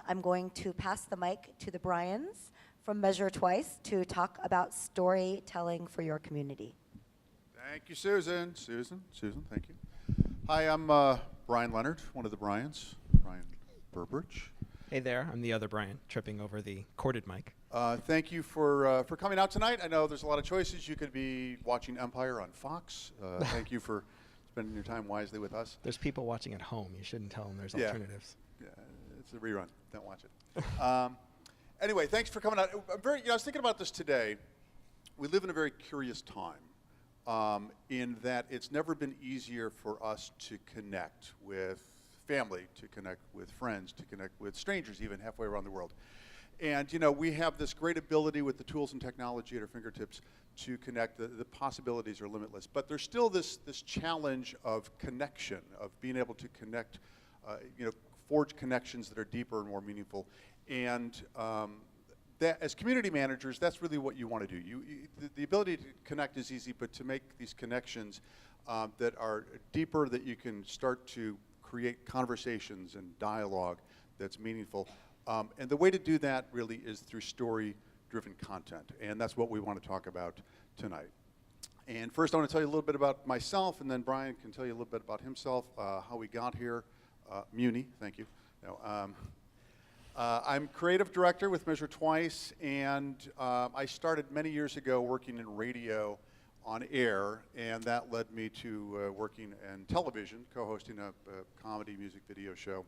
I'm going to pass the mic to the Bryans from Measure Twice to talk about storytelling for your community. Thank you, Susan. Susan, thank you. Hi, I'm Brian Leonard, one of the Bryans, Brian Burbridge. Hey there, I'm the other Brian, tripping over the corded mic. Thank you for coming out tonight. I know there's a lot of choices. You could be watching Empire on Fox. Thank you for spending your time wisely with us. There's people watching at home. You shouldn't tell them there's alternatives. Yeah, it's a rerun. Don't watch it. Anyway, thanks for coming out. I was thinking about this today. We live in a very curious time in that it's never been easier for us to connect with family, to connect with friends, to connect with strangers even halfway around the world. And we have this great ability with the tools and technology at our fingertips to connect. The possibilities are limitless. But there's still this challenge of connection, of being able to connect, forge connections that are deeper and more meaningful. And that, as community managers, that's really what you want to do. The ability to connect is easy, but to make these connections that are deeper, that you can start to create conversations and dialogue that's meaningful. And the way to do that really is through story-driven content. And that's what we want to talk about tonight. And first I want to tell you a little bit about myself, and then Brian can tell you a little bit about himself, how we got here. Muni, thank you. I'm creative director with Measure Twice, and I started many years ago working in radio on air, and that led me to working in television, co-hosting a comedy music video show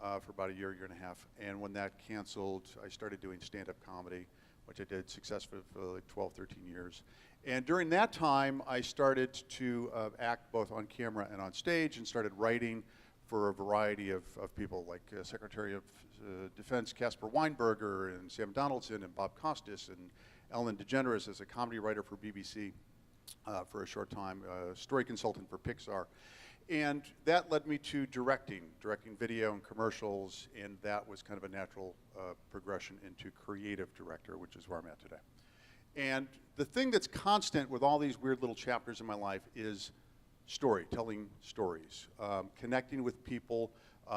for about a year and a half. And when that canceled, I started doing stand-up comedy, which I did successfully for like 12, 13 years. And during that time, I started to act both on camera and on stage, and started writing for a variety of people, like Secretary of Defense Caspar Weinberger, and Sam Donaldson, and Bob Costas, and Ellen DeGeneres as a comedy writer for BBC for a short time, story consultant for Pixar. And that led me to directing video and commercials, and that was kind of a natural progression into creative director, which is where I'm at today. And the thing that's constant with all these weird little chapters in my life is telling stories, connecting with people,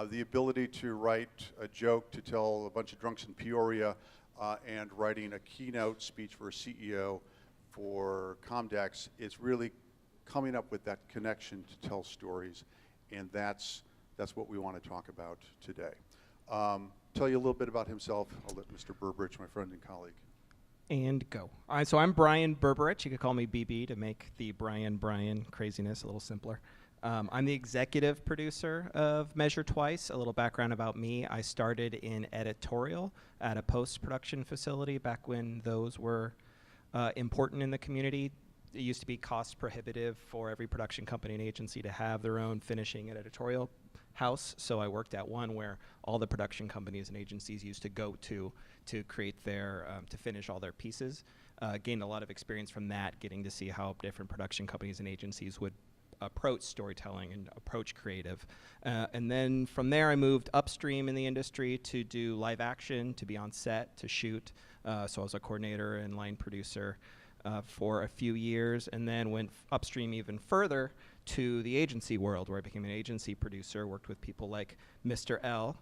the ability to write a joke to tell a bunch of drunks in Peoria, and writing a keynote speech for a CEO for Comdex. It's really coming up with that connection to tell stories, and that's what we want to talk about today. Tell you a little bit about himself. I'll let Mr. Burbridge, my friend and colleague. And go. So I'm Brian Burbridge. You could call me BB to make the Brian craziness a little simpler. I'm the executive producer of Measure Twice. A little background about me. I started in editorial at a post-production facility back when those were important in the community. It used to be cost prohibitive for every production company and agency to have their own finishing and editorial house. So I worked at one where all the production companies and agencies used to go to create their, to finish all their pieces. Gained a lot of experience from that, getting to see how different production companies and agencies would approach storytelling and approach creative. And then from there I moved upstream in the industry to do live action, to be on set, to shoot. So I was a coordinator and line producer for a few years, and then went upstream even further to the agency world, where I became an agency producer, worked with people like Mr. L,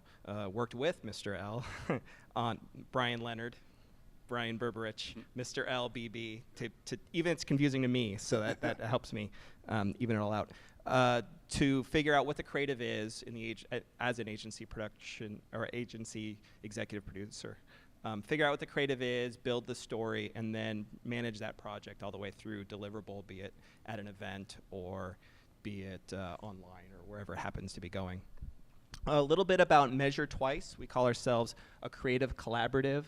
worked with Mr. L on Brian Leonard, Brian Burbridge, Mr. L, BB, even it's confusing to me, so that helps me even it all out. To figure out what the creative is in the as an agency production or agency executive producer. Figure out what the creative is, build the story, and then manage that project all the way through deliverable, be it at an event or be it online or wherever it happens to be going. A little bit about Measure Twice. We call ourselves a creative collaborative.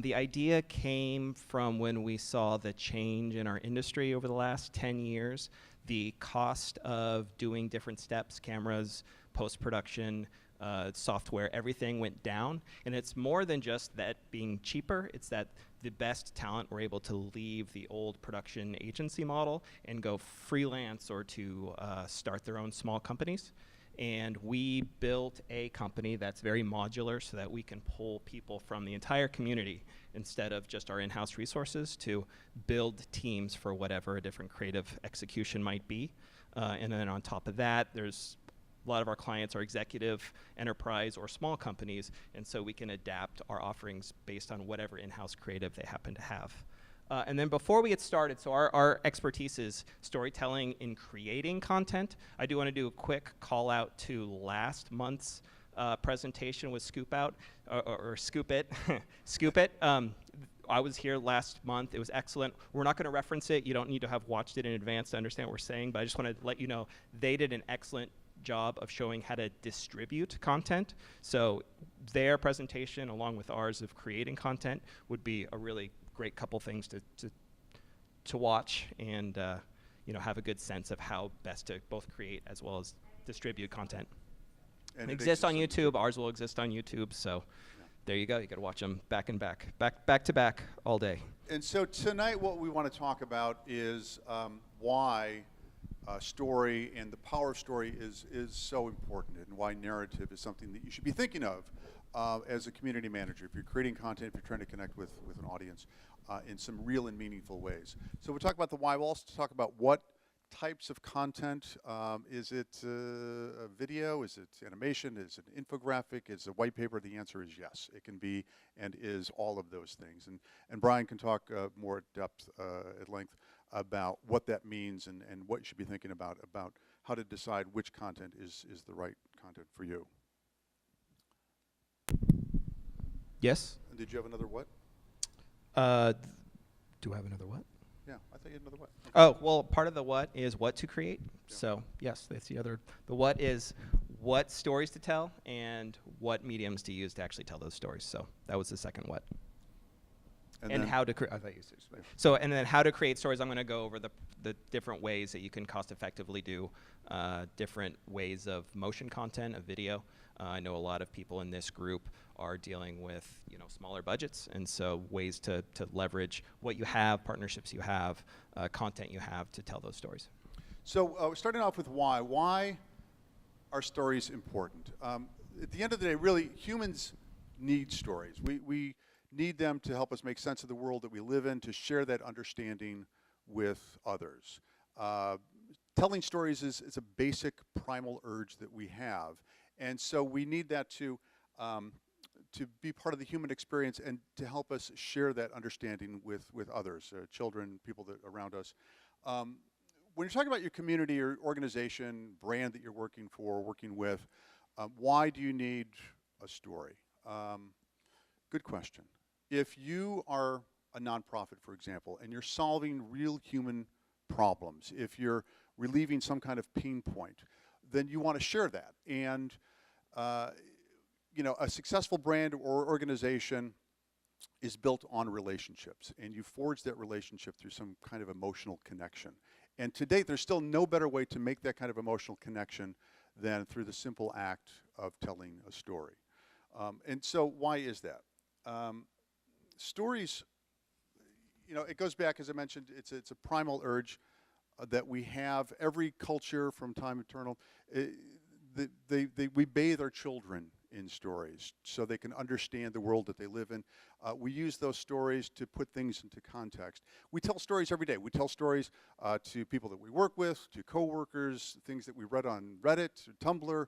The idea came from when we saw the change in our industry over the last 10 years. The cost of doing different steps, cameras, post-production, software, everything went down. And it's more than just that being cheaper. It's that the best talent were able to leave the old production agency model and go freelance or to start their own small companies. And we built a company that's very modular so that we can pull people from the entire community instead of just our in-house resources to build teams for whatever a different creative execution might be. And then on top of that, there's a lot of our clients are executive, enterprise, or small companies, and so we can adapt our offerings based on whatever in-house creative they happen to have. And then before we get started, so our expertise is storytelling in creating content. I do want to do a quick call out to last month's presentation with Scoop Out, or Scoop It, Scoop It. I was here last month. It was excellent. We're not going to reference it. You don't need to have watched it in advance to understand what we're saying, but I just want to let you know they did an excellent job of showing how to distribute content. So their presentation, along with ours of creating content, would be a really great couple things to watch and have a good sense of how best to both create as well as distribute content. And it exists on YouTube. Ours will exist on YouTube. So there you go. You got to watch them back to back all day. And so tonight what we want to talk about is why story and the power of story is so important, and why narrative is something that you should be thinking of as a community manager if you're creating content, if you're trying to connect with an audience in some real and meaningful ways. So we'll talk about the why. We'll also talk about what types of content. Is it a video? Is it animation? Is it an infographic? Is it a white paper? The answer is yes. It can be and is all of those things. And Brian can talk more at depth, at length, about what that means and what you should be thinking about how to decide which content is the right content for you. Yes? Did you have another what? Do I have another what? Yeah, I thought you had another what. Okay. Oh, well, part of the what is what to create. Yeah. So, yes, that's the other. The what is what stories to tell and what mediums to use to actually tell those stories. So that was the second what. And how to create. I thought you said so, and then how to create stories. I'm going to go over the different ways that you can cost effectively do different ways of motion content, of video. I know a lot of people in this group are dealing with smaller budgets, and so ways to leverage what you have, partnerships you have, content you have to tell those stories. So starting off with why. Why are stories important? At the end of the day, really, humans need stories. We need them to help us make sense of the world that we live in, to share that understanding with others. Telling stories is a basic primal urge that we have. And so we need that to be part of the human experience and to help us share that understanding with others, children, people that around us. When you're talking about your community or organization, brand that you're working for, working with, why do you need a story? Good question. If you are a nonprofit, for example, and you're solving real human problems, if you're relieving some kind of pain point, then you want to share that. And a successful brand or organization is built on relationships, and you forge that relationship through some kind of emotional connection. And to date, there's still no better way to make that kind of emotional connection than through the simple act of telling a story. And so why is that? Stories, it goes back, as I mentioned, it's a primal urge that we have. Every culture from time eternal, we bathe our children in stories so they can understand the world that they live in. We use those stories to put things into context. We tell stories every day. We tell stories to people that we work with, to coworkers, things that we read on Reddit, Tumblr,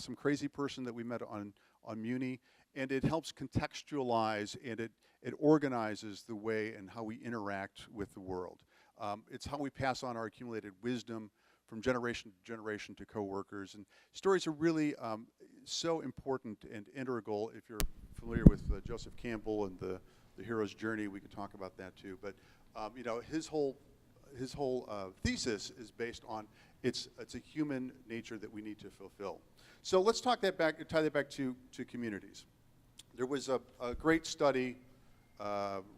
some crazy person that we met on Muni, and it helps contextualize, and it organizes the way and how we interact with the world. It's how we pass on our accumulated wisdom from generation to generation to coworkers. And stories are really so important and integral. If you're familiar with Joseph Campbell and the hero's journey, we could talk about that too. But his whole thesis is based on it's a human nature that we need to fulfill. So let's tie that back to communities. There was a great study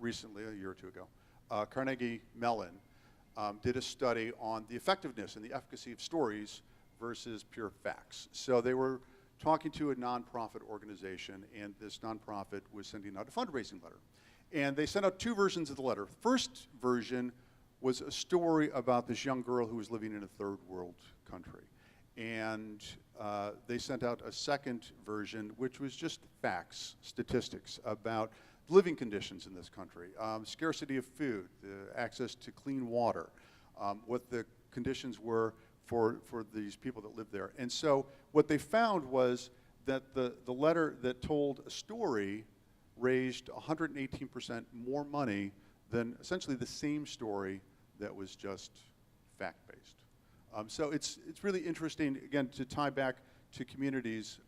recently, a year or two ago. Carnegie Mellon did a study on the effectiveness and the efficacy of stories versus pure facts. So they were talking to a nonprofit organization, and this nonprofit was sending out a fundraising letter. And they sent out two versions of the letter. First version was a story about this young girl who was living in a third world country. And they sent out a second version, which was just facts, statistics about living conditions in this country, scarcity of food, access to clean water, what the conditions were for these people that live there. And so what they found was that the letter that told a story raised 118% more money than essentially the same story that was just fact-based. So it's really interesting, again, to tie back to communities,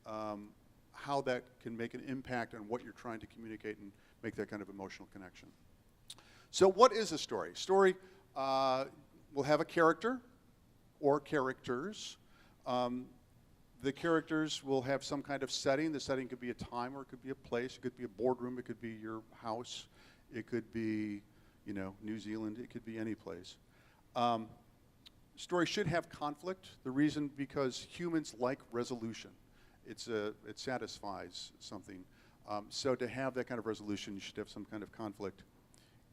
how that can make an impact on what you're trying to communicate and make that kind of emotional connection. So what is a story? Story will have a character or characters. The characters will have some kind of setting. The setting could be a time, or it could be a place. It could be a boardroom. It could be your house. It could be, you know, New Zealand. It could be any place. Story should have conflict. The reason, because humans like resolution. It satisfies something. So to have that kind of resolution, you should have some kind of conflict.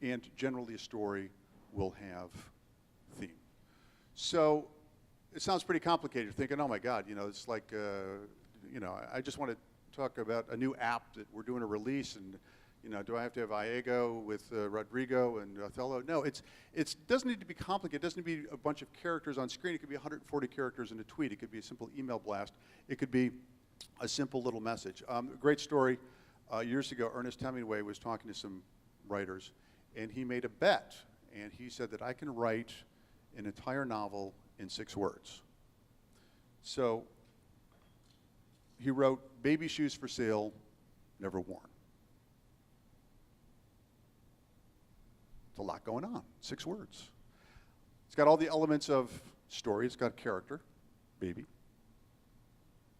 And generally, a story will have theme. So it sounds pretty complicated. You're thinking, oh my God, you know, it's like, you know, I just want to talk about a new app that we're doing a release, and, you know, do I have to have Iago with Rodrigo and Othello? No, it doesn't need to be complicated. It doesn't need to be a bunch of characters on screen. It could be 140 characters in a tweet. It could be a simple email blast. It could be a simple little message. A great story, years ago, Ernest Hemingway was talking to some writers, and he made a bet, and he said that I can write an entire novel in 6 words. So he wrote, "Baby shoes for sale, never worn." It's a lot going on, 6 words. It's got all the elements of story. It's got character, baby,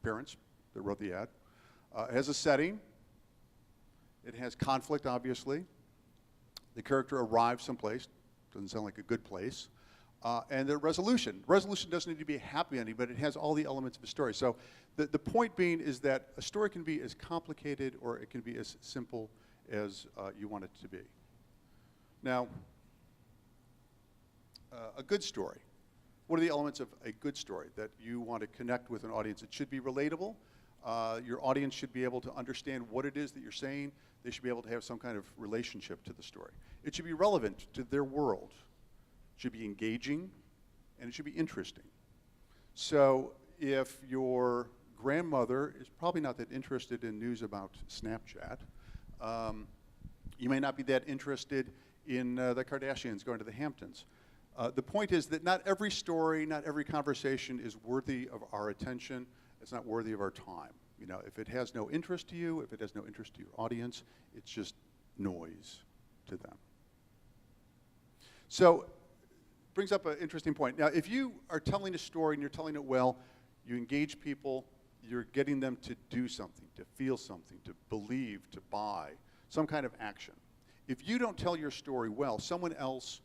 parents that wrote the ad. It has a setting. It has conflict, obviously. The character arrives someplace. Doesn't sound like a good place. And the resolution. Resolution doesn't need to be a happy ending, but it has all the elements of a story. So the point being is that a story can be as complicated or it can be as simple as you want it to be. Now, a good story. What are the elements of a good story that you want to connect with an audience? It should be relatable. Your audience should be able to understand what it is that you're saying. They should be able to have some kind of relationship to the story. It should be relevant to their world. It should be engaging, and it should be interesting. So if your grandmother is probably not that interested in news about Snapchat, you may not be that interested in the Kardashians going to the Hamptons. The point is that not every story, not every conversation is worthy of our attention. It's not worthy of our time. You know, if it has no interest to you, if it has no interest to your audience, it's just noise to them. So, brings up an interesting point. Now, if you are telling a story and you're telling it well, you engage people, you're getting them to do something, to feel something, to believe, to buy, some kind of action. If you don't tell your story well, someone else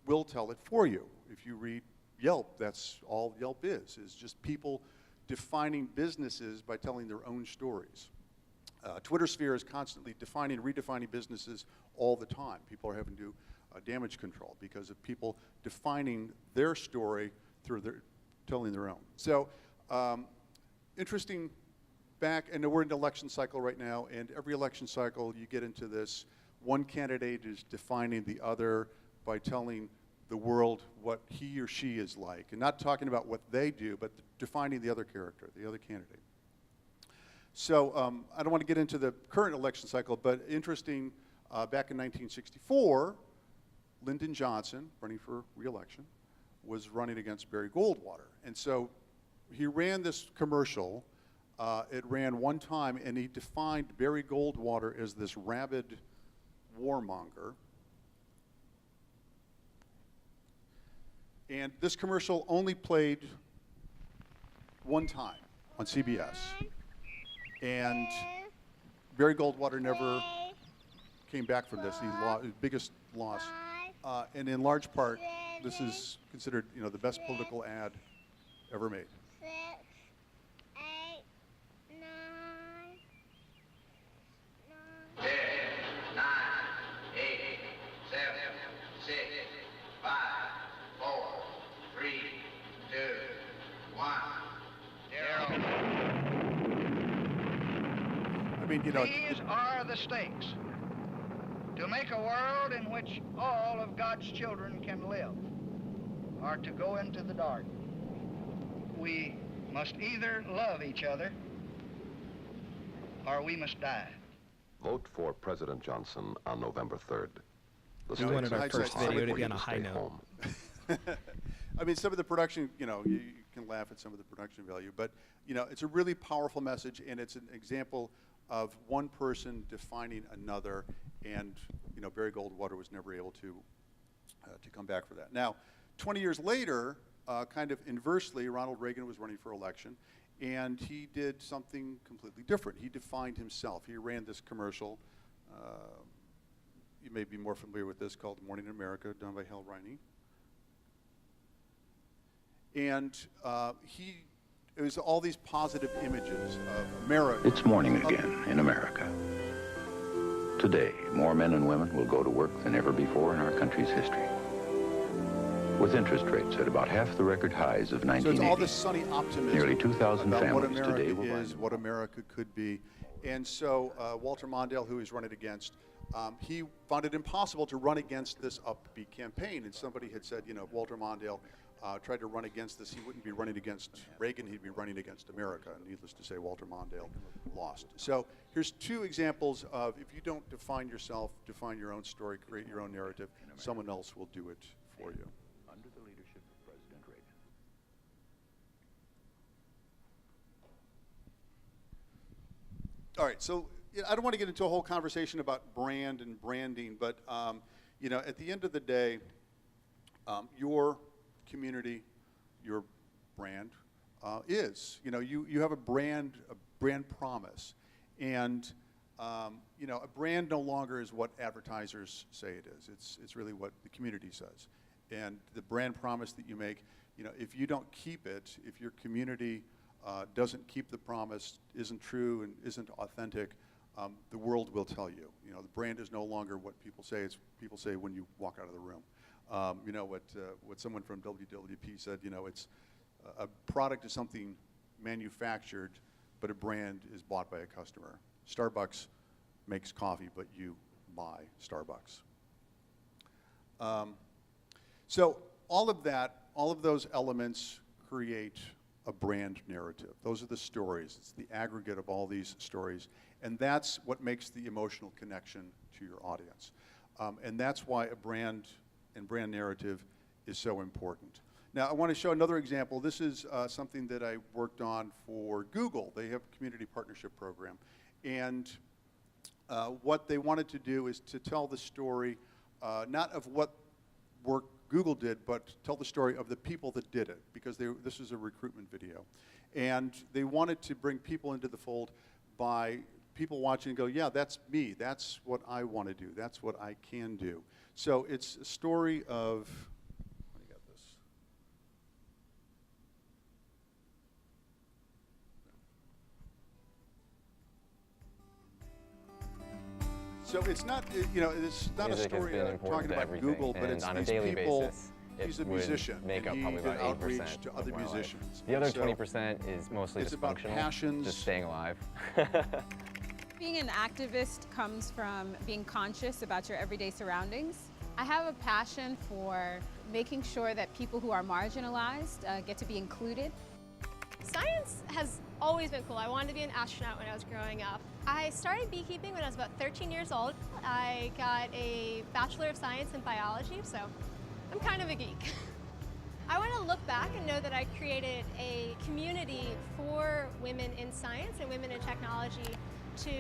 will tell it for you. If you read Yelp, that's all Yelp is just people defining businesses by telling their own stories. Twitter sphere is constantly defining and redefining businesses all the time. People are having to do damage control because of people defining their story through telling their own. So interesting back, and we're in an election cycle right now, and every election cycle you get into this, one candidate is defining the other by telling the world what he or she is like, and not talking about what they do, but defining the other character, the other candidate. So I don't want to get into the current election cycle, but interesting, back in 1964, Lyndon Johnson, running for re-election, was running against Barry Goldwater. And so he ran this commercial. It ran one time, and he defined Barry Goldwater as this rabid warmonger. And this commercial only played one time on CBS. And Barry Goldwater never came back from this. He lost his biggest loss. And in large part, this is considered, you know, the best political ad ever made. 6, 8, 9, 9. 10, 9, 8, 7, 6, 5, 4, 3, 2, 1. 0. I mean, you know, These are the stakes. To make a world in which all of God's children can live, or to go into the dark. We must either love each other or we must die. Vote for President Johnson on November 3rd. The We stakes wanted are our first high video to for be you on a high stay note. home. I mean, some of the production, you can laugh at some of the production value, but it's a really powerful message, and it's an example of one person defining another, and Barry Goldwater was never able to come back for that. Now, 20 years later, kind of inversely, Ronald Reagan was running for election, and he did something completely different. He defined himself. He ran this commercial. You may be more familiar with this, called Morning in America, done by Hal Riney. And it was all these positive images of America. It's morning again in America. Today, more men and women will go to work than ever before in our country's history. With interest rates at about half the record highs of 1980. So it's all this sunny optimism Nearly 2,000 about what families America today will is, what America could be. And so Walter Mondale, who he's running against, he found it impossible to run against this upbeat campaign. And somebody had said, if Walter Mondale tried to run against this, he wouldn't be running against Reagan, he'd be running against America. And needless to say, Walter Mondale lost. So here's two examples of, if you don't define yourself, define your own story, create your own narrative, someone else will do it for you. Under the leadership of President Reagan. All right, so I don't want to get into a whole conversation about brand and branding, but at the end of the day, your community, your brand is. You have a brand promise, and a brand no longer is what advertisers say it is. It's really what the community says, and the brand promise that you make. If you don't keep it, if your community doesn't keep the promise, isn't true, and isn't authentic, the world will tell you. The brand is no longer what people say. It's people say when you walk out of the room. What someone from WWP said. It's a product is something manufactured, but a brand is bought by a customer. Starbucks makes coffee, but you buy Starbucks. So all of that, all of those elements create a brand narrative. Those are the stories. It's the aggregate of all these stories. And that's what makes the emotional connection to your audience. And that's why a brand and brand narrative is so important. Now, I want to show another example. This is something that I worked on for Google. They have a community partnership program. And what they wanted to do is to tell the story, not of what work Google did, but tell the story of the people that did it, because this is a recruitment video. And they wanted to bring people into the fold by people watching and go, yeah, that's me. That's what I want to do. That's what I can do. So it's a story of, I got this. So it's not, it's not a story talking about Google, but it's these people. He's a musician, make up and probably he did about outreach 8% to of other my life. musicians. The other So 20% is mostly it's about dysfunctional, passions. just staying alive. Being an activist comes from being conscious about your everyday surroundings. I have a passion for making sure that people who are marginalized get to be included. Science has always been cool. I wanted to be an astronaut when I was growing up. I started beekeeping when I was about 13 years old. I got a Bachelor of Science in Biology, so I'm kind of a geek. I want to look back and know that I created a community for women in science and women in technology to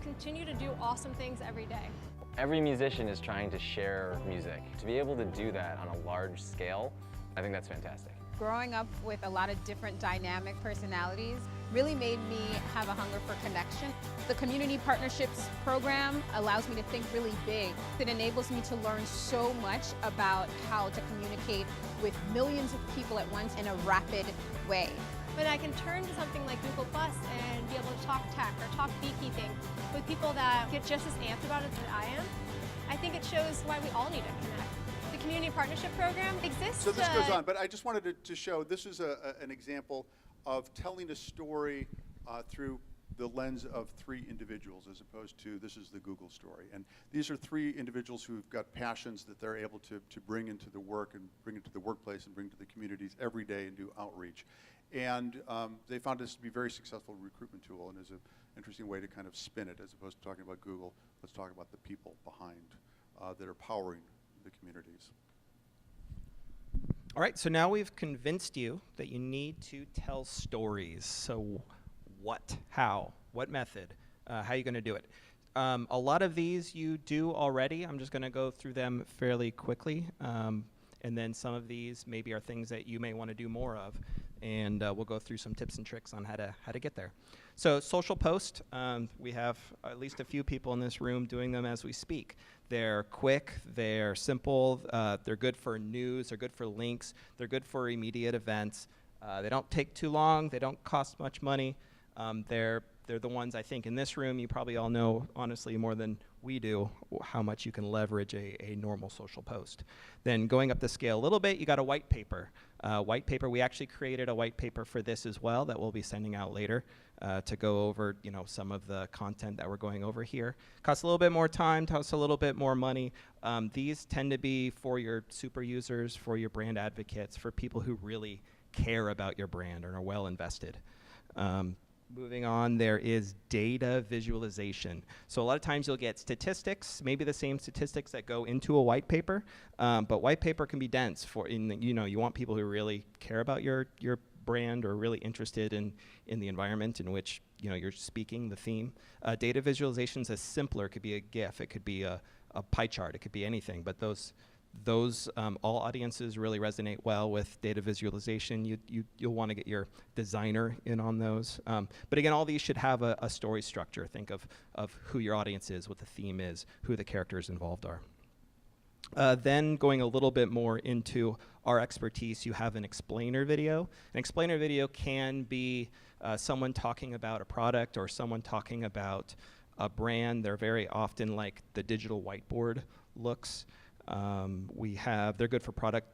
continue to do awesome things every day. Every musician is trying to share music. To be able to do that on a large scale, I think that's fantastic. Growing up with a lot of different dynamic personalities really made me have a hunger for connection. The Community Partnerships program allows me to think really big. It enables me to learn so much about how to communicate with millions of people at once in a rapid way. When I can turn to something like Google Plus and be able to talk tech or talk beekeeping with people that get just as amped about it as I am, I think it shows why we all need to connect. The Community Partnership Program exists. So this goes on, but I just wanted to show, this is an example of telling a story through the lens of three individuals, as opposed to this is the Google story. And these are three individuals who've got passions that they're able to bring into the work and bring into the workplace and bring to the communities every day and do outreach. And they found this to be a very successful recruitment tool, and is an interesting way to kind of spin it, as opposed to talking about Google. Let's talk about the people behind that are powering the communities. All right, so now we've convinced you that you need to tell stories. So what, how, what method, how are you going to do it? A lot of these you do already. I'm just going to go through them fairly quickly. And then some of these maybe are things that you may want to do more of. And we'll go through some tips and tricks on how to get there. So social post, we have at least a few people in this room doing them as we speak. They're quick, they're simple, they're good for news, they're good for links, they're good for immediate events. They don't take too long, they don't cost much money. They're the ones I think in this room, you probably all know, honestly, more than we do, how much you can leverage a normal social post. Then going up the scale a little bit, you got a white paper. White paper, we actually created a white paper for this as well that we'll be sending out later to go over, some of the content that we're going over here. Costs a little bit more time, costs a little bit more money. These tend to be for your super users, for your brand advocates, for people who really care about your brand and are well invested. Moving on, there is data visualization. So a lot of times you'll get statistics, maybe the same statistics that go into a white paper, but white paper can be dense you want people who really care about your brand or really interested in the environment in which you're speaking, the theme. Data visualizations is simpler. It could be a GIF, it could be a pie chart, it could be anything, but those all audiences really resonate well with data visualization. You'll want to get your designer in on those. But again, all these should have a story structure. Think of who your audience is, what the theme is, who the characters involved are. Then going a little bit more into our expertise, you have an explainer video. An explainer video can be someone talking about a product or someone talking about a brand. They're very often like the digital whiteboard looks. They're good for product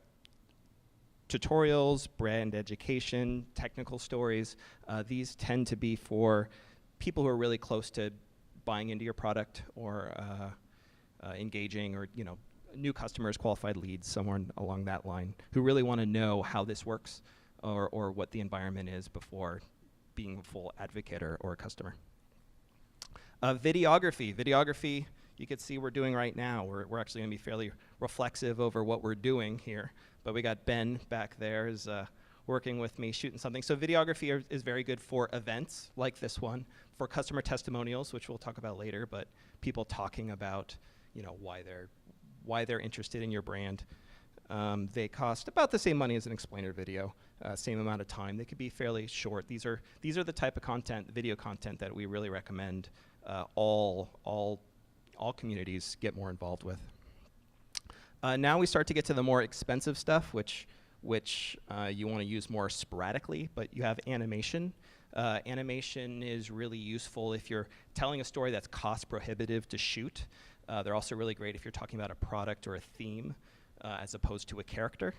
tutorials, brand education, technical stories. These tend to be for people who are really close to buying into your product or engaging or, new customers, qualified leads, somewhere along that line, who really want to know how this works or what the environment is before being a full advocate or a customer. Videography. You can see we're doing right now. We're actually going to be fairly reflexive over what we're doing here. But we got Ben back there is working with me, shooting something. So videography is very good for events like this one, for customer testimonials, which we'll talk about later, but people talking about why they're interested in your brand. They cost about the same money as an explainer video, same amount of time. They could be fairly short. These are the type of video content that we really recommend all communities get more involved with. Now we start to get to the more expensive stuff, which you want to use more sporadically, but you have animation. Animation is really useful if you're telling a story that's cost prohibitive to shoot. They're also really great if you're talking about a product or a theme as opposed to a character.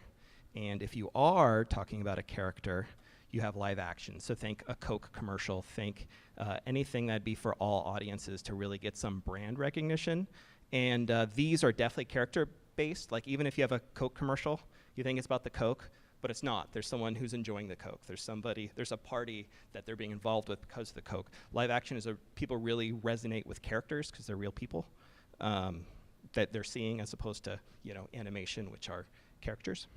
And if you are talking about a character, you have live action. So think a Coke commercial, think anything that'd be for all audiences to really get some brand recognition. And these are definitely character-based. Like even if you have a Coke commercial, you think it's about the Coke, but it's not. There's someone who's enjoying the Coke. There's a party that they're being involved with because of the Coke. Live action is people really resonate with characters because they're real people that they're seeing as opposed to, animation, which are characters.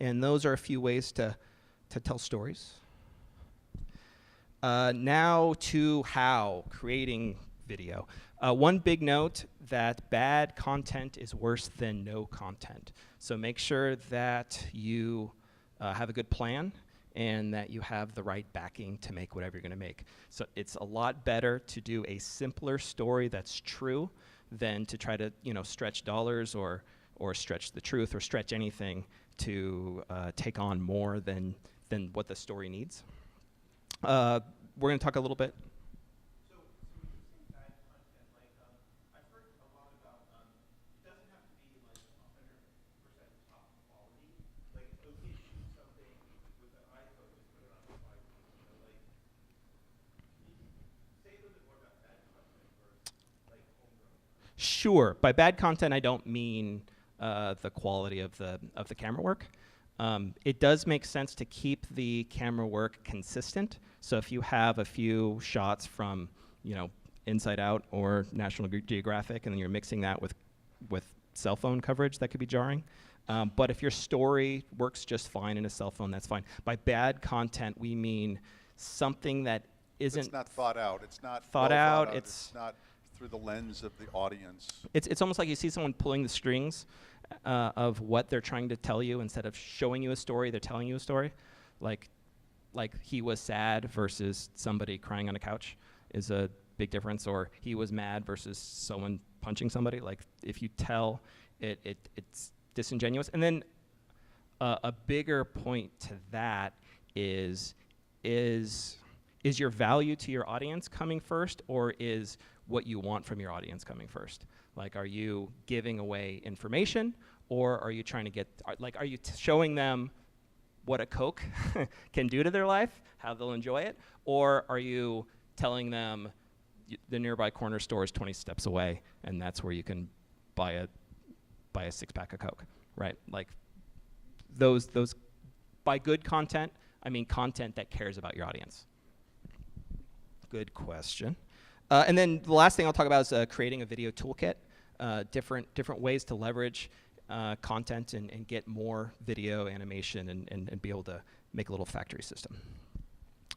And those are a few ways to tell stories. Now to how creating video. One big note that bad content is worse than no content. So make sure that you have a good plan and that you have the right backing to make whatever you're going to make. So it's a lot better to do a simpler story that's true than to try to stretch dollars or stretch the truth or stretch anything to take on more than what the story needs. We're going to talk a little bit. So when you say bad content, I've heard a lot about, it doesn't have to be 100% top quality. Like, okay, shoot something with an iPhone, just put it on the slide. Can you say a little bit more about bad content versus homegrown? Sure. By bad content, I don't mean the quality of the camera work. It does make sense to keep the camera work consistent. So if you have a few shots from, Inside Out or National Geographic, and then you're mixing that with cell phone coverage, that could be jarring. But if your story works just fine in a cell phone, that's fine. By bad content, we mean something that isn't... It's not thought out. It's not thought out. It's not through the lens of the audience. It's almost like you see someone pulling the strings of what they're trying to tell you. Instead of showing you a story, they're telling you a story. Like he was sad versus somebody crying on a couch is a big difference, or he was mad versus someone punching somebody. Like, if you tell it's disingenuous. And then a bigger point to that is your value to your audience coming first, or is what you want from your audience coming first? Like, are you giving away information, or are you trying to are you showing them what a Coke can do to their life, how they'll enjoy it? Or are you telling them the nearby corner store is 20 steps away, and that's where you can buy a 6-pack of Coke, right? Like, those by good content, I mean content that cares about your audience. Good question. And then the last thing I'll talk about is creating a video toolkit, different ways to leverage content and get more video animation and be able to make a little factory system.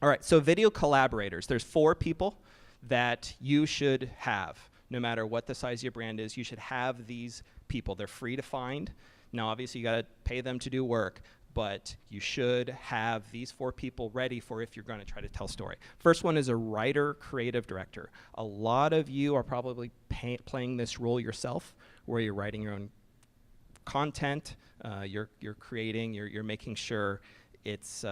All right, so video collaborators. There's 4 people that you should have. No matter what the size of your brand is, you should have these people. They're free to find. Now, obviously, you got to pay them to do work, but you should have these 4 people ready for if you're going to try to tell a story. First one is a writer, creative director. A lot of you are probably playing this role yourself, where you're writing your own content, you're creating, you're making sure it's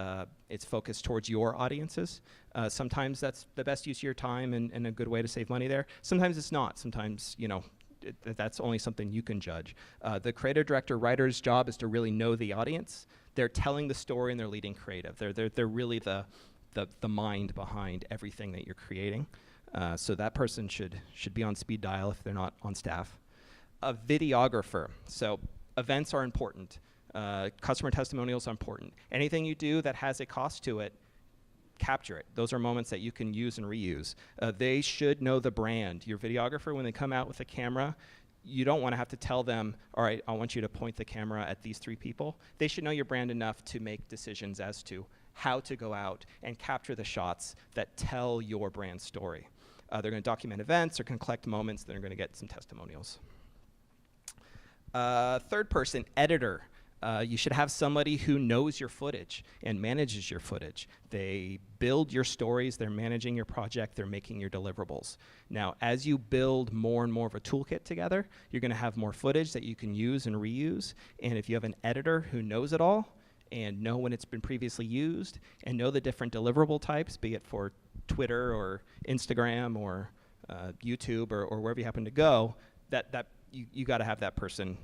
focused towards your audiences. Sometimes that's the best use of your time and a good way to save money there. Sometimes it's not. Sometimes, that's only something you can judge. The creative director, writer's job is to really know the audience. They're telling the story and they're leading creative. They're really the mind behind everything that you're creating. So that person should be on speed dial if they're not on staff. A videographer. So events are important. Customer testimonials are important. Anything you do that has a cost to it, capture it. Those are moments that you can use and reuse. They should know the brand. Your videographer, when they come out with a camera, you don't want to have to tell them, all right, I want you to point the camera at these 3 people. They should know your brand enough to make decisions as to how to go out and capture the shots that tell your brand story. They're going to document events, they're going to collect moments, then they're going to get some testimonials. Third person, editor. You should have somebody who knows your footage and manages your footage. They build your stories, they're managing your project, they're making your deliverables. Now, as you build more and more of a toolkit together, you're going to have more footage that you can use and reuse. And if you have an editor who knows it all and know when it's been previously used and know the different deliverable types, be it for Twitter or Instagram or YouTube or wherever you happen to go, you got to have that person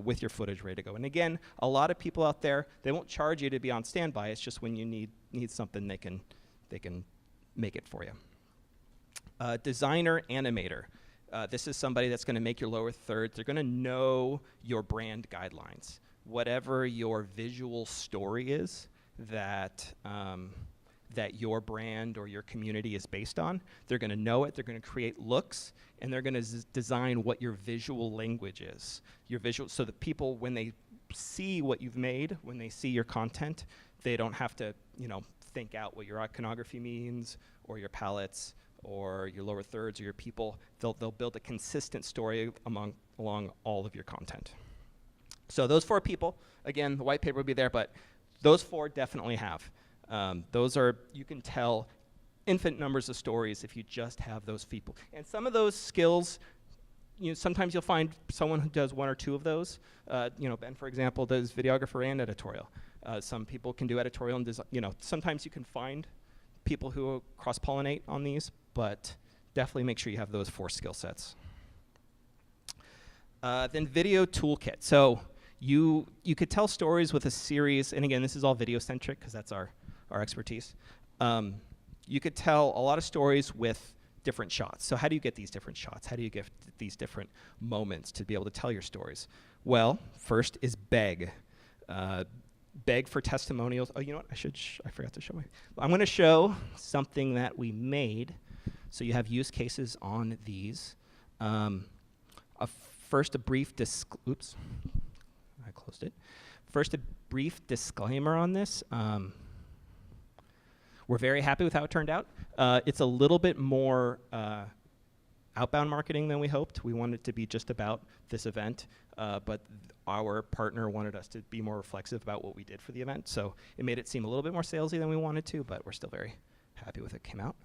with your footage ready to go. And again, a lot of people out there, they won't charge you to be on standby. It's just when you need something, they can make it for you. Designer, animator. This is somebody that's going to make your lower thirds. They're going to know your brand guidelines. Whatever your visual story is that your brand or your community is based on, they're going to know it. They're going to create looks, and they're going to design what your visual language is. So that people, when they see what you've made, when they see your content, they don't have to, think out what your iconography means, or your palettes, or your lower thirds, or your people. They'll build a consistent story along all of your content. So those 4 people, again, the white paper will be there, but those 4 definitely have. You can tell infinite numbers of stories if you just have those people. And some of those skills, sometimes you'll find someone who does 1 or 2 of those. Ben, for example, does videographer and editorial. Some people can do editorial and design. Sometimes you can find people who cross-pollinate on these, but definitely make sure you have those 4 skill sets. Then video toolkit. So you could tell stories with a series, and again, this is all video-centric because that's our expertise. You could tell a lot of stories with different shots. So how do you get these different shots? How do you get these different moments to be able to tell your stories? Well, first is beg. beg for testimonials. Oh, you know what? I forgot to show I'm going to show something that we made. So you have use cases on these. First, a brief oops, I closed it. First, a brief disclaimer on this. We're very happy with how it turned out. It's a little bit more outbound marketing than we hoped. We wanted it to be just about this event, but our partner wanted us to be more reflexive about what we did for the event. So it made it seem a little bit more salesy than we wanted to, but we're still very happy with it came out.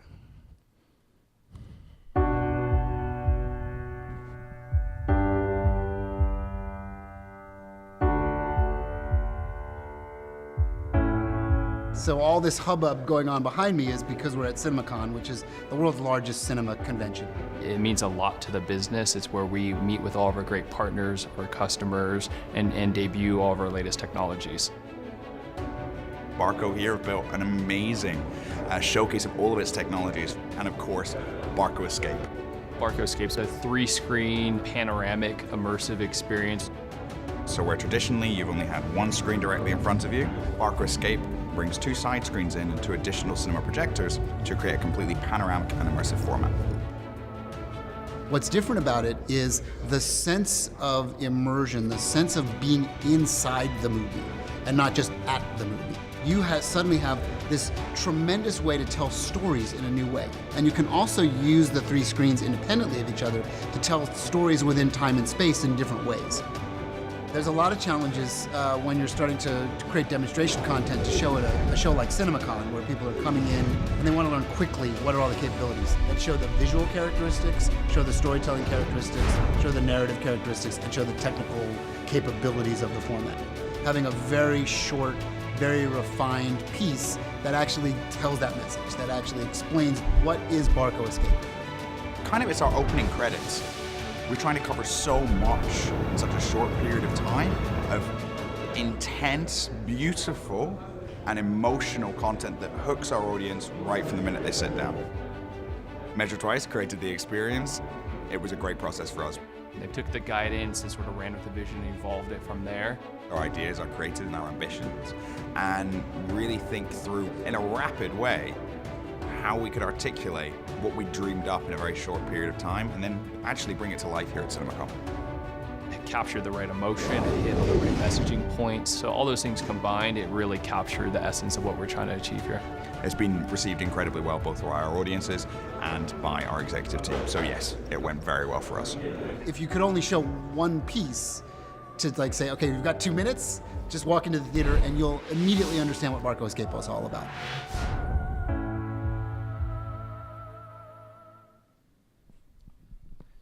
So all this hubbub going on behind me is because we're at CinemaCon, which is the world's largest cinema convention. It means a lot to the business. It's where we meet with all of our great partners, our customers, and debut all of our latest technologies. Barco here have built an amazing showcase of all of its technologies, and of course, Barco Escape. Barco Escape's a 3-screen, panoramic, immersive experience. So where traditionally you've only had one screen directly in front of you, Barco Escape brings 2 side screens in and 2 additional cinema projectors to create a completely panoramic and immersive format. What's different about it is the sense of immersion, the sense of being inside the movie and not just at the movie. You suddenly have this tremendous way to tell stories in a new way. And you can also use the 3 screens independently of each other to tell stories within time and space in different ways. There's a lot of challenges when you're starting to create demonstration content to show at a show like CinemaCon, where people are coming in and they want to learn quickly what are all the capabilities. That show the visual characteristics, show the storytelling characteristics, show the narrative characteristics, and show the technical capabilities of the format. Having a very short, very refined piece that actually tells that message, that actually explains what is Barco Escape. Kind of it's our opening credits. We're trying to cover so much in such a short period of time of intense, beautiful, and emotional content that hooks our audience right from the minute they sit down. Measure Twice created the experience. It was a great process for us. They took the guidance and sort of ran with the vision and evolved it from there. Our ideas are created and our ambitions, and really think through in a rapid way how we could articulate what we dreamed up in a very short period of time and then actually bring it to life here at CinemaCon. It captured the right emotion, it hit all the right messaging points. So all those things combined, it really captured the essence of what we're trying to achieve here. It's been received incredibly well, both by our audiences and by our executive team. So yes, it went very well for us. If you could only show one piece to like say, okay, you've got 2 minutes, just walk into the theater and you'll immediately understand what Barco Escape was all about.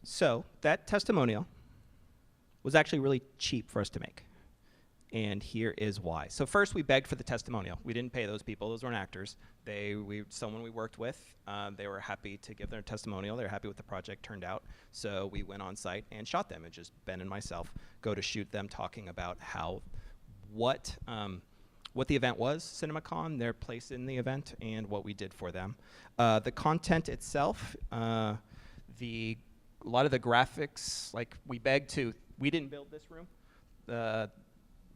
So that testimonial was actually really cheap for us to make. And here is why. So first, we begged for the testimonial. We didn't pay those people. Those weren't actors. Someone we worked with, they were happy to give their testimonial. They were happy with the project turned out. So we went on site and shot them. And just Ben and myself go to shoot them talking about what the event was, CinemaCon, their place in the event, and what we did for them. The content itself, a lot of the graphics, like we didn't build this room.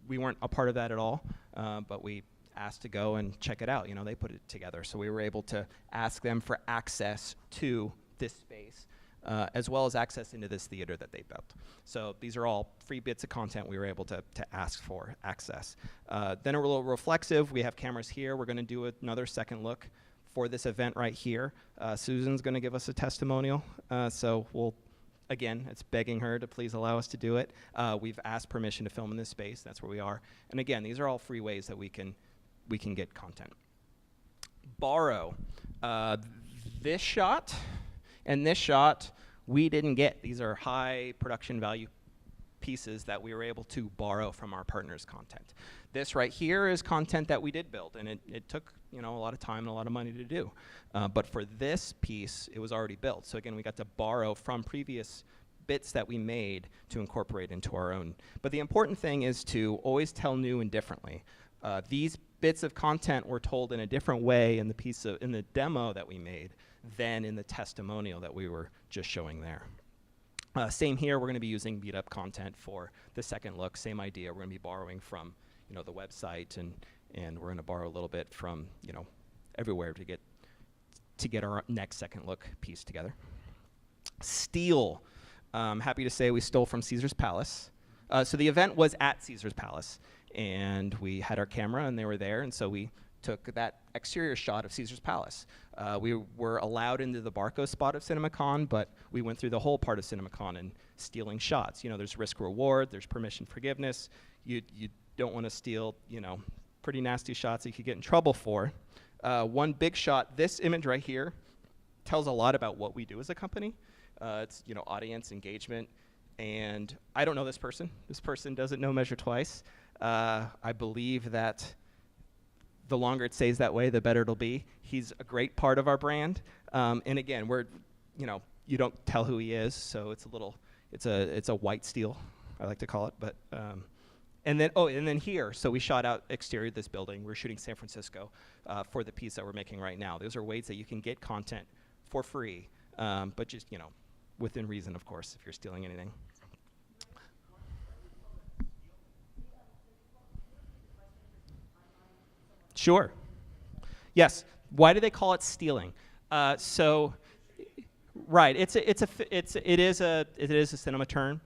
We weren't a part of that at all, but we asked to go and check it out. You know, they put it together. So we were able to ask them for access to this space, as well as access into this theater that they built. So these are all free bits of content we were able to ask for access. Then a little reflexive, we have cameras here. We're gonna do another second look for this event right here. Susan's gonna give us a testimonial. So again, it's begging her to please allow us to do it. We've asked permission to film in this space. That's where we are. And again, these are all free ways that we can get content. Borrow. This shot and this shot we didn't get. These are high production value pieces that we were able to borrow from our partners' content. This right here is content that we did build, and it took a lot of time and a lot of money to do. But for this piece, it was already built. So again, we got to borrow from previous bits that we made to incorporate into our own. But the important thing is to always tell new and differently. These bits of content were told in a different way in the demo that we made than in the testimonial that we were just showing there. Same here, we're going to be using Meetup content for the second look. Same idea, we're going to be borrowing from you know, the website, and we're going to borrow a little bit from, you know, everywhere to get our next second look piece together. Steal. Happy to say we stole from Caesar's Palace. So the event was at Caesar's Palace, and we had our camera, and they were there, and so we took that exterior shot of Caesar's Palace. We were allowed into the Barco spot of CinemaCon, but we went through the whole part of CinemaCon and stealing shots. You know, there's risk reward, there's permission forgiveness. You don't want to steal, you know, pretty nasty shots that you could get in trouble for. One big shot, this image right here, tells a lot about what we do as a company. It's, you know, audience engagement. And I don't know this person. This person doesn't know Measure Twice. I believe that the longer it stays that way, the better it'll be. He's a great part of our brand. And again, we're, you know, you don't tell who he is, so it's a little, it's a white steal, I like to call it. But and then here, so we shot out exterior of this building. We're shooting San Francisco for the piece that we're making right now. Those are ways that you can get content for free, but just, you know, within reason, of course, if you're stealing anything. Sure. Yes. Why do they call it stealing? So, right. It is a cinema term.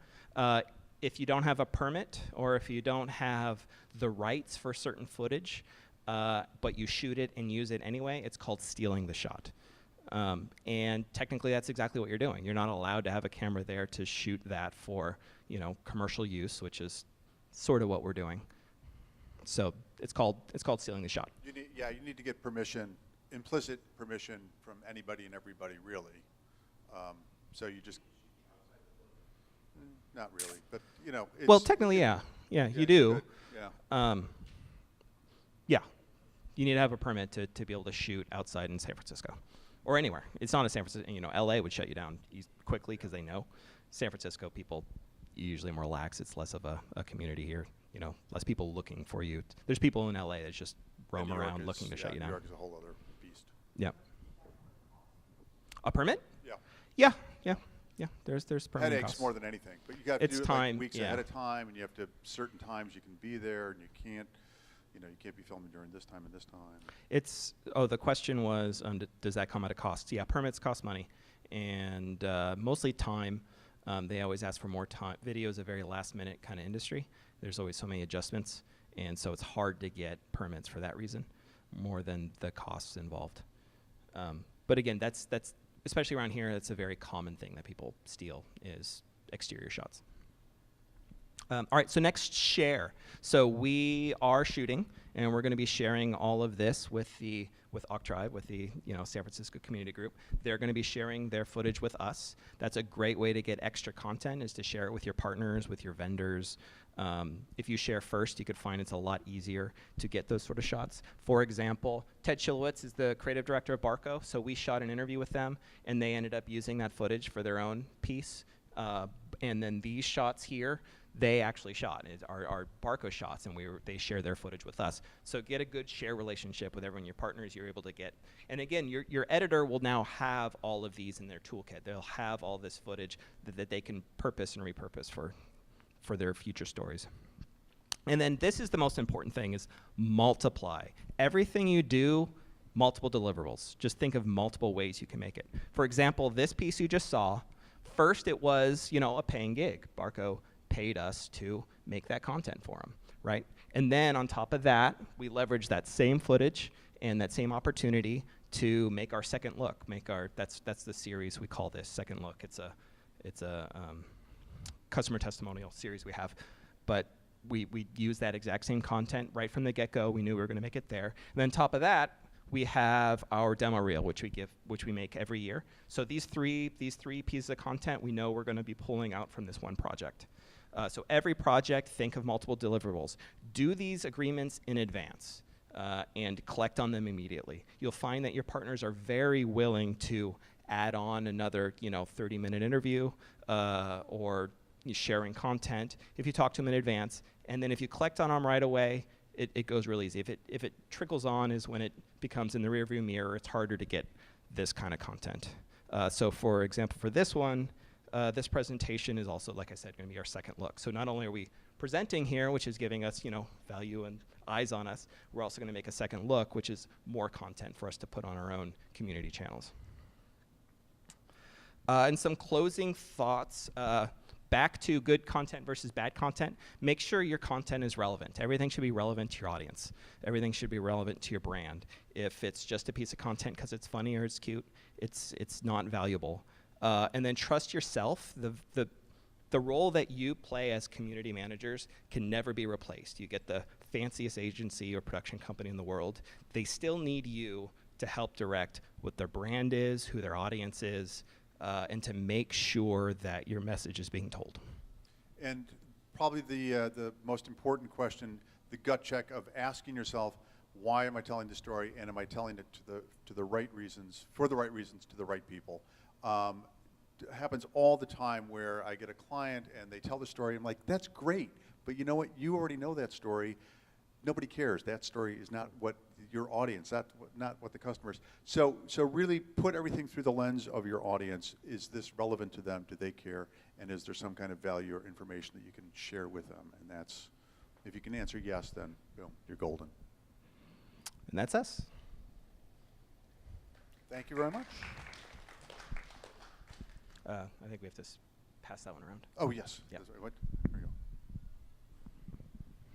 If you don't have a permit, or if you don't have the rights for certain footage, but you shoot it and use it anyway, it's called stealing the shot. And technically, that's exactly what you're doing. You're not allowed to have a camera there to shoot that for, you know, commercial use, which is sort of what we're doing. So it's called stealing the shot. You need to get permission, implicit permission from anybody and everybody, really. So you just, not really, but you know. It's, well, technically, yeah, you do. Yeah. Yeah, you need to have a permit to be able to shoot outside in San Francisco, or anywhere. It's not a San Francisco. You know, LA would shut you down quickly because they know. San Francisco people usually more lax. It's less of a community here. You know, less people looking for you. There's people in LA that just roam around looking to shut you down. New York is a whole other beast. Yeah. A permit? Yeah. Yeah. There's permitting Headaches costs. more than anything. But you got to do it time, like weeks ahead of time, and you have to certain times you can be there, and you can't. You know, you can't be filming during this time and this time. The question was, does that come at a cost? Yeah, permits cost money, and mostly time. They always ask for more time. Video is a very last-minute kind of industry. There's always so many adjustments, and so it's hard to get permits for that reason, more than the costs involved. But again, that's especially around here, that's a very common thing that people steal is exterior shots. All right, so next, share. So we are shooting, and we're going to be sharing all of this with OCTribe, with the San Francisco Community Group. They're going to be sharing their footage with us. That's a great way to get extra content, is to share it with your partners, with your vendors. If you share first, you could find it's a lot easier to get those sort of shots. For example, Ted Chilowitz is the creative director of Barco, so we shot an interview with them, and they ended up using that footage for their own piece. And then these shots here, they actually shot our Barco shots, and they share their footage with us. So get a good share relationship with everyone, your partners. You're able to get, and again, your editor will now have all of these in their toolkit. They'll have all this footage that they can purpose and repurpose for their future stories. And then this is the most important thing: is multiply everything you do. Multiple deliverables. Just think of multiple ways you can make it. For example, this piece you just saw. First, it was a paying gig. Barco paid us to make that content for them, right? And then on top of that, we leveraged that same footage and that same opportunity to make our second look. That's the series we call this, Second Look. It's a customer testimonial series we have, but we use that exact same content right from the get-go. We knew we were going to make it there. And then on top of that, we have our demo reel, which we make every year. So these three pieces of content we know we're going to be pulling out from this one project. So every project, think of multiple deliverables. Do these agreements in advance and collect on them immediately. You'll find that your partners are very willing to add on another 30-minute interview or sharing content if you talk to them in advance. And then if you collect on them right away, it goes real easy. If it trickles on is when it becomes in the rearview mirror. It's harder to get this kind of content. So for example, for this one, this presentation is also, like I said, going to be our second look. So not only are we presenting here, which is giving us, value and eyes on us, we're also going to make a second look, which is more content for us to put on our own community channels. And some closing thoughts. Back to good content versus bad content. Make sure your content is relevant. Everything should be relevant to your audience. Everything should be relevant to your brand. If it's just a piece of content because it's funny or it's cute, it's not valuable. And then trust yourself. The role that you play as community managers can never be replaced. You get the fanciest agency or production company in the world. They still need you to help direct what their brand is, who their audience is, and to make sure that your message is being told. And probably the most important question, the gut check of asking yourself, why am I telling the story, and am I telling it to the right reasons, for the right reasons, to the right people? It happens all the time where I get a client and they tell the story. I'm like, that's great, but you know what? You already know that story. Nobody cares. That story is not what your audience, not what the customers. So really put everything through the lens of your audience. Is this relevant to them? Do they care? And is there some kind of value or information that you can share with them? And that's, if you can answer yes, then boom, you're golden. And that's us. Thank you very much. I think we have to pass that one around. Oh, yes. Yeah. What? There you go.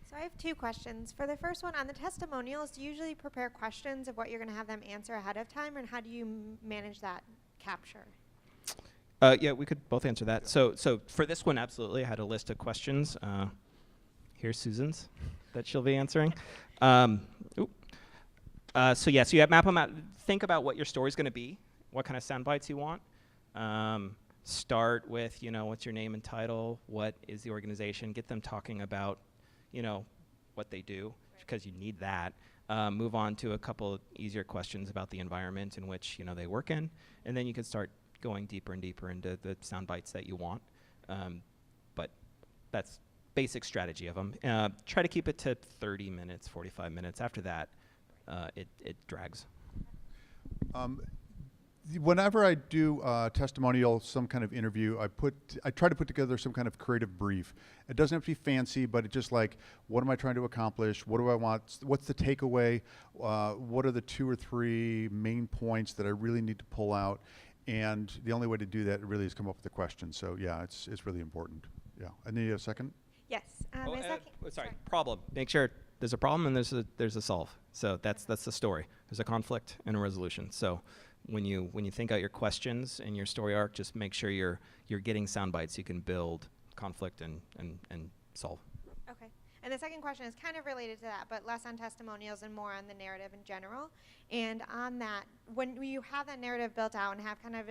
So I have two questions. For the first one, on the testimonials, do you usually prepare questions of what you're going to have them answer ahead of time, and how do you manage that capture? Yeah, we could both answer that. So for this one, absolutely, I had a list of questions. Here's Susan's that she'll be answering. So you map them out. Think about what your story's going to be, what kind of sound bites you want. Start with, what's your name and title? What is the organization? Get them talking about, what they do, because you need that. Move on to a couple easier questions about the environment in which, they work in. And then you can start going deeper and deeper into the sound bites that you want. But that's basic strategy of them. Try to keep it to 30 minutes, 45 minutes. After that, it drags. Whenever I do testimonial, some kind of interview, I try to put together some kind of creative brief. It doesn't have to be fancy, but it's just like, what am I trying to accomplish? What do I want? What's the takeaway? What are the 2 or 3 main points that I really need to pull out? And the only way to do that really is come up with a question. So yeah, it's really important. Yeah. And then you have a second? Yes. Sorry. Problem. Make sure there's a problem and there's a solve. So that's the story. There's a conflict and a resolution. So when you think out your questions and your story arc, just make sure you're getting sound bites you can build conflict and solve. Okay. And the second question is kind of related to that, but less on testimonials and more on the narrative in general. And on that, when you have that narrative built out and have kind of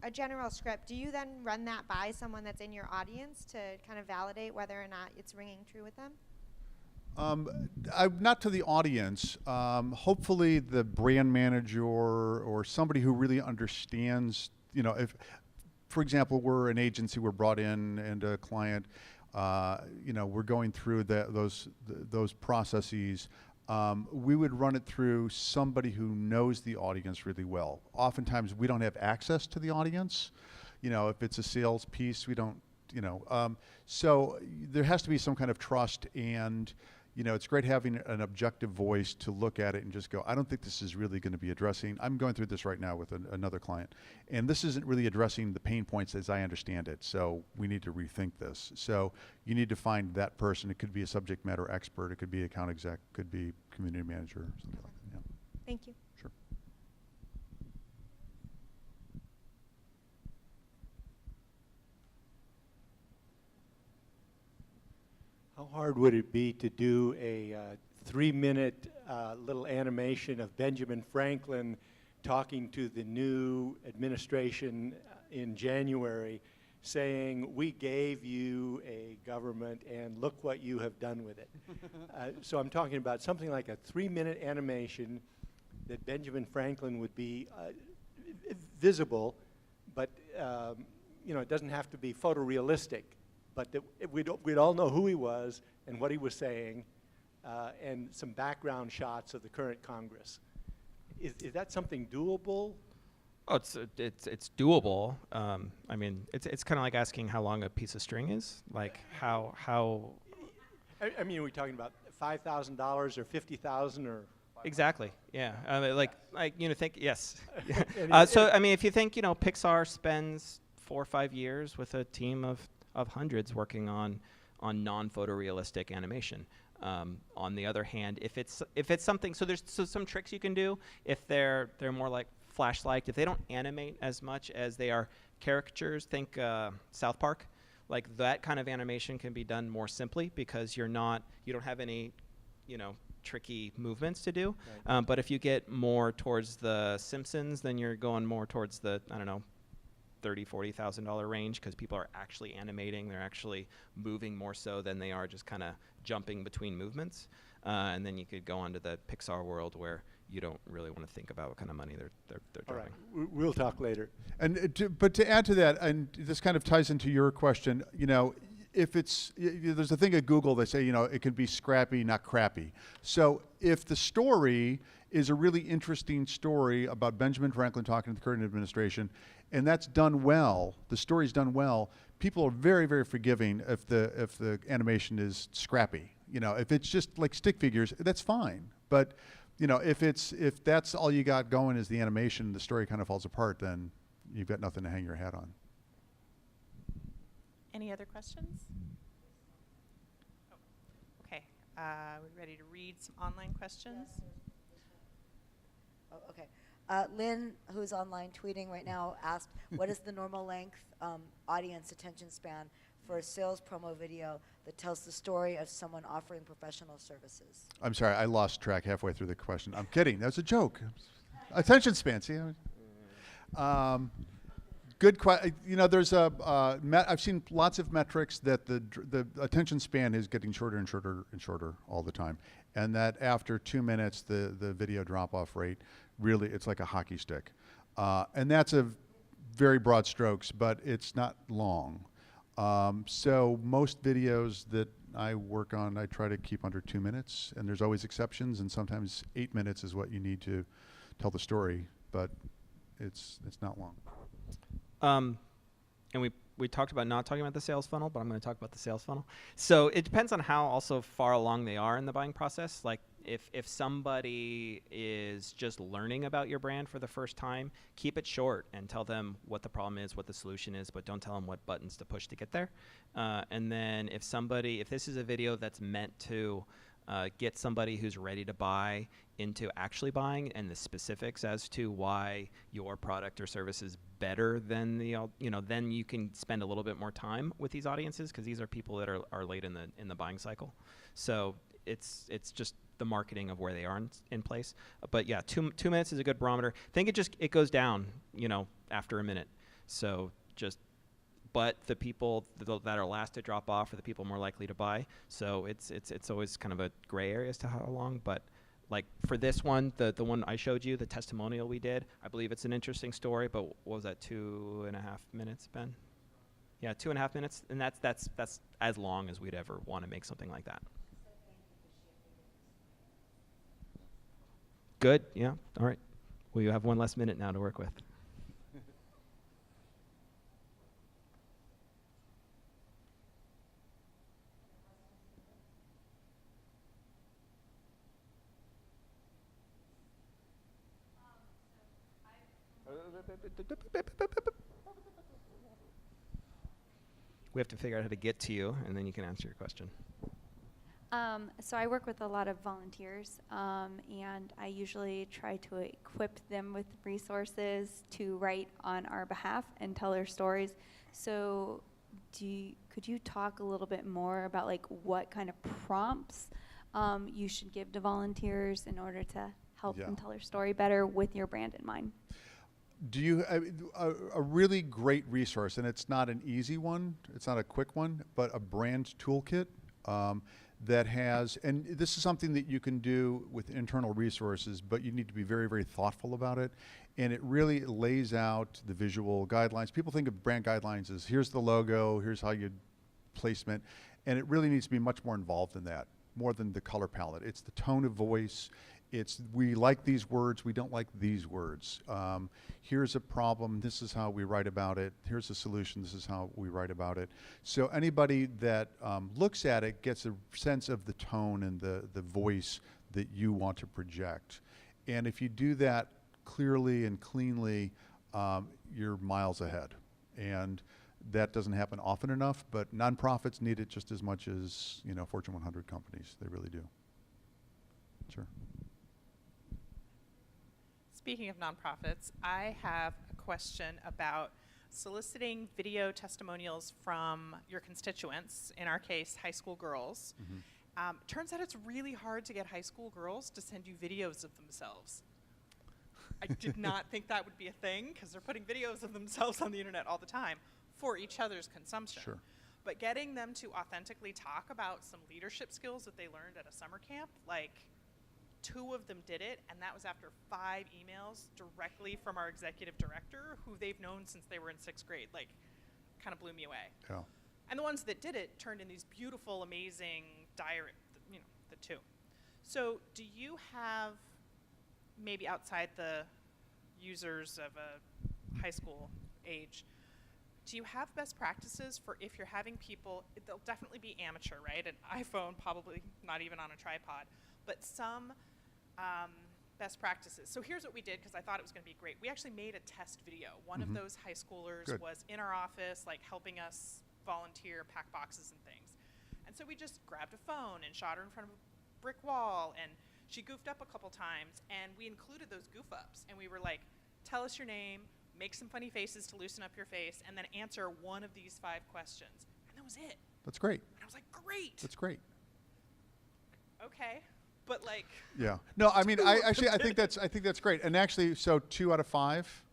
a general script, do you then run that by someone that's in your audience to kind of validate whether or not it's ringing true with them? Not to the audience. Hopefully the brand manager or somebody who really understands, if, for example, we're an agency, we're brought in and a client, we're going through those processes. We would run it through somebody who knows the audience really well. Oftentimes we don't have access to the audience. If it's a sales piece, we don't, so there has to be some kind of trust, and it's great having an objective voice to look at it and just go, I don't think this is really going to be addressing, I'm going through this right now with another client, and this isn't really addressing the pain points as I understand it, so we need to rethink this. So you need to find that person. It could be a subject matter expert, it could be account exec, could be community manager, something like that. Yeah. Thank you. Sure. How hard would it be to do a 3-minute little animation of Benjamin Franklin talking to the new administration in January, saying, we gave you a government and look what you have done with it? So I'm talking about something like a 3-minute animation that Benjamin Franklin would be visible, but it doesn't have to be photorealistic. But we'd all know who he was and what he was saying, and some background shots of the current Congress. Is that something doable? Oh, it's doable. I mean, it's kind of like asking how long a piece of string is. Like how I mean, are we talking about $5,000 or $50,000 or? Exactly. Yeah. Like think yes. And So I mean, if you think Pixar spends 4 or 5 years with a team of hundreds working on non-photorealistic animation. On the other hand, if it's something, so there's some tricks you can do if they're more like Flash-like. If they don't animate as much as they are caricatures, think South Park. Like that kind of animation can be done more simply because you don't have any tricky movements to do. Right. But if you get more towards the Simpsons, then you're going more towards the $30,000-$40,000 range because people are actually animating. They're actually moving more so than they are just kind of jumping between movements. And then you could go on to the Pixar world where you don't really want to think about what kind of money they're All dropping. right, we'll talk later. And but to add to that, and this kind of ties into your question, if it's, there's a thing at Google, they say, it can be scrappy, not crappy. So if the story is a really interesting story about Benjamin Franklin talking to the current administration, and that's done well, the story's done well, people are very, very forgiving if the animation is scrappy. If it's just like stick figures, that's fine. But, if that's all you got going is the animation, the story kind of falls apart, then you've got nothing to hang your hat on. Any other questions? Oh, okay. We're ready to read some online questions. Oh, okay. Lynn, who's online tweeting right now, asked, what is the normal length audience attention span for a sales promo video that tells the story of someone offering professional services? I'm sorry, I lost track halfway through the question. I'm kidding. That was a joke. Attention span, see? Good question. There's I've seen lots of metrics that the attention span is getting shorter and shorter and shorter all the time, and that after 2 minutes, the video drop-off rate really, it's like a hockey stick, and that's a very broad strokes, but it's not long. So most videos that I work on, I try to keep under 2 minutes, and there's always exceptions, and sometimes 8 minutes is what you need to tell the story, but it's not long. And we talked about not talking about the sales funnel, but I'm going to talk about the sales funnel. So it depends on how also far along they are in the buying process. Like if somebody is just learning about your brand for the first time, keep it short and tell them what the problem is, what the solution is, but don't tell them what buttons to push to get there. And then if this is a video that's meant to get somebody who's ready to buy into actually buying and the specifics as to why your product or service is better than then you can spend a little bit more time with these audiences because these are people that are late in the buying cycle. So it's just the marketing of where they are in place. But yeah, 2 minutes is a good barometer. I think it goes down, after a minute. So but the people that are last to drop off are the people more likely to buy. So it's always kind of a gray area as to how long. But like for this one, the one I showed you, the testimonial we did, I believe it's an interesting story. But what was that, 2.5 minutes, Ben? Yeah, 2.5 minutes, and that's as long as we'd ever want to make something like that. Good. Yeah. All right. Well, you have 1 less minute now to work with. We have to figure out how to get to you, and then you can answer your question. So I work with a lot of volunteers, and I usually try to equip them with resources to write on our behalf and tell their stories. So could you talk a little bit more about like what kind of prompts you should give to volunteers in order to help them tell their story better with your brand in mind? Do you a really great resource, and it's not an easy one, it's not a quick one, but a brand toolkit that has, and this is something that you can do with internal resources, but you need to be very, very thoughtful about it. And it really lays out the visual guidelines. People think of brand guidelines as here's the logo, here's how you placement, and it really needs to be much more involved in that, more than the color palette. It's the tone of voice, It's, we like these words, we don't like these words. Here's a problem, this is how we write about it. Here's a solution, this is how we write about it. So anybody that looks at it gets a sense of the tone and the voice that you want to project. And if you do that clearly and cleanly, you're miles ahead. And that doesn't happen often enough, but nonprofits need it just as much as, you know, Fortune 100 companies. They really do. Sure. Speaking of nonprofits, I have a question about soliciting video testimonials from your constituents, in our case, high school girls. Turns out it's really hard to get high school girls to send you videos of themselves. I did not think that would be a thing, because they're putting videos of themselves on the internet all the time for each other's consumption. Sure. But getting them to authentically talk about some leadership skills that they learned at a summer camp, like 2 of them did it, and that was after 5 emails directly from our executive director, who they've known since they were in 6th grade. Like, kind of blew me away. Yeah. And the ones that did it turned in these beautiful, amazing diary, you know, the 2. So do you have, maybe outside the users of a high school age, do you have best practices for if you're having people, they'll definitely be amateur, right? An iPhone, probably not even on a tripod, but some best practices. So here's what we did, because I thought it was going to be great. We actually made a test video. One of those high schoolers was in our office, like helping us volunteer, pack boxes and things. And so we just grabbed a phone and shot her in front of a brick wall, and she goofed up a couple times, and we included those goof ups, and we were like, tell us your name, make some funny faces to loosen up your face, and then answer one of these 5 questions. And that was it. That's great. And I was like, great. That's great. Okay. But like. Yeah. No, I mean, I think that's great. And actually, so 2 out of 5?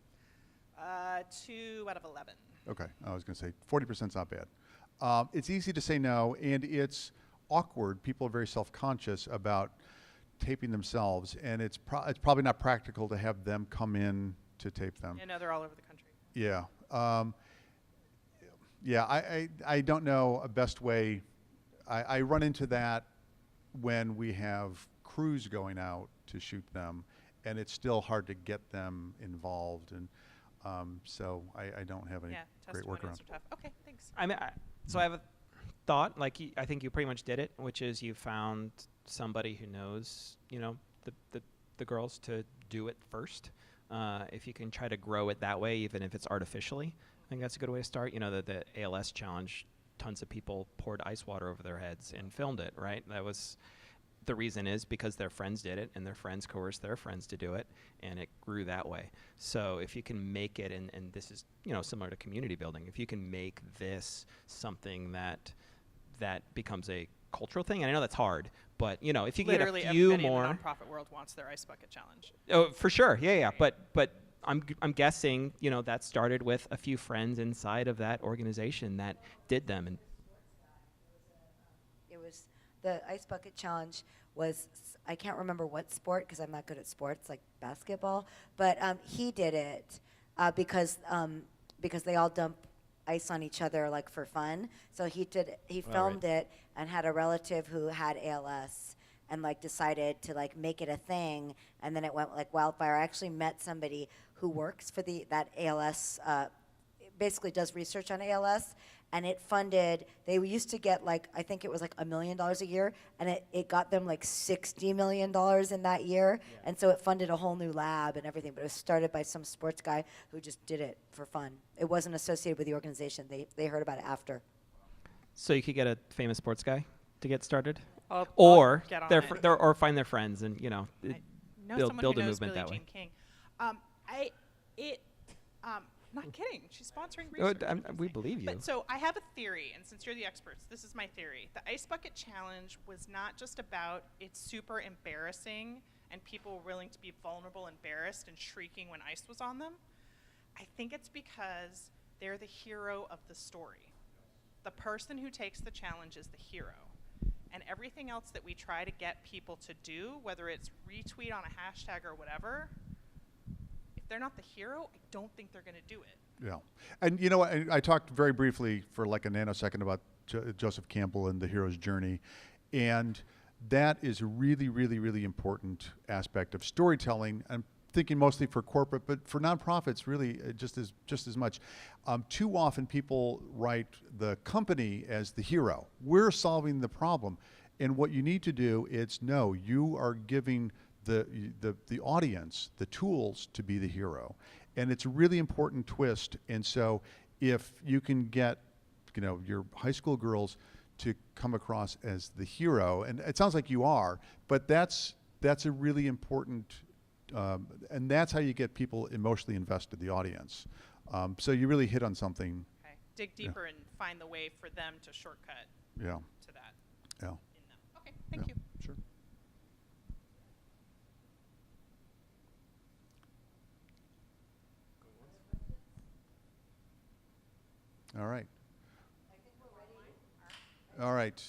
2 out of 11. Okay. I was going to say 40% is not bad. It's easy to say no, and it's awkward. People are very self-conscious about taping themselves, and it's probably not practical to have them come in to tape them. Yeah, no, they're all over the country. Yeah. Yeah, I don't know a best way. I run into that when we have crews going out to shoot them, and it's still hard to get them involved. And so I don't have any great workaround. Tough. Okay, thanks. I mean, so I have a thought. Like, I think you pretty much did it, which is you found somebody who knows, you know, the girls to do it first. If you can try to grow it that way, even if it's artificially, I think that's a good way to start. You know, the ALS challenge, tons of people poured ice water over their heads and filmed it, right? That was, the reason is because their friends did it, and their friends coerced their friends to do it, and it grew that way. So if you can make it, and this is, you know, similar to community building, if you can make this something that becomes a cultural thing, and I know that's hard, but, you know, if you Literally get a few everybody more, in the nonprofit world wants their ice bucket challenge. oh, for sure, yeah. But I'm guessing, you know, that started with a few friends inside of that organization that did them. And it was the ice bucket challenge was, I can't remember what sport, because I'm not good at sports, like basketball, but he did it because they all dump ice on each other, like, for fun. So he filmed it and had a relative who had ALS, and like decided to like make it a thing, and then it went like wildfire. I actually met somebody who works for that ALS, basically does research on ALS, and it funded, they used to get like, I think it was like $1 million a year, and it got them like $60 million in that year, and so it funded a whole new lab and everything, but it was started by some sports guy who just did it for fun. It wasn't associated with the organization. They heard about it after. so you could get a famous sports guy to get started, I'll or get on or find their friends and, you know, build who a knows movement Billie that way. Jean King. Not kidding. She's sponsoring research. We believe you. But so I have a theory, and since you're the experts, this is my theory. The Ice Bucket Challenge was not just about it's super embarrassing and people were willing to be vulnerable, embarrassed, and shrieking when ice was on them. I think it's because they're the hero of the story. The person who takes the challenge is the hero. And everything else that we try to get people to do, whether it's retweet on a hashtag or whatever, if they're not the hero, I don't think they're going to do it. Yeah. And you know what, I talked very briefly for like a nanosecond about Joseph Campbell and the hero's journey. And that is a really, really, really important aspect of storytelling. I'm thinking mostly for corporate, but for nonprofits, really just as much. Too often people write the company as the hero. We're solving the problem. And what you need to do is, no, you are giving the audience the tools to be the hero. And it's a really important twist. And so if you can get, your high school girls to come across as the hero, and it sounds like you are, but that's a really important, and that's how you get people emotionally invested, the audience. So you really hit on something. Okay. Dig deeper and find the way for them to shortcut Yeah. to that. Yeah. Okay, thank you. Sure. All right. All right.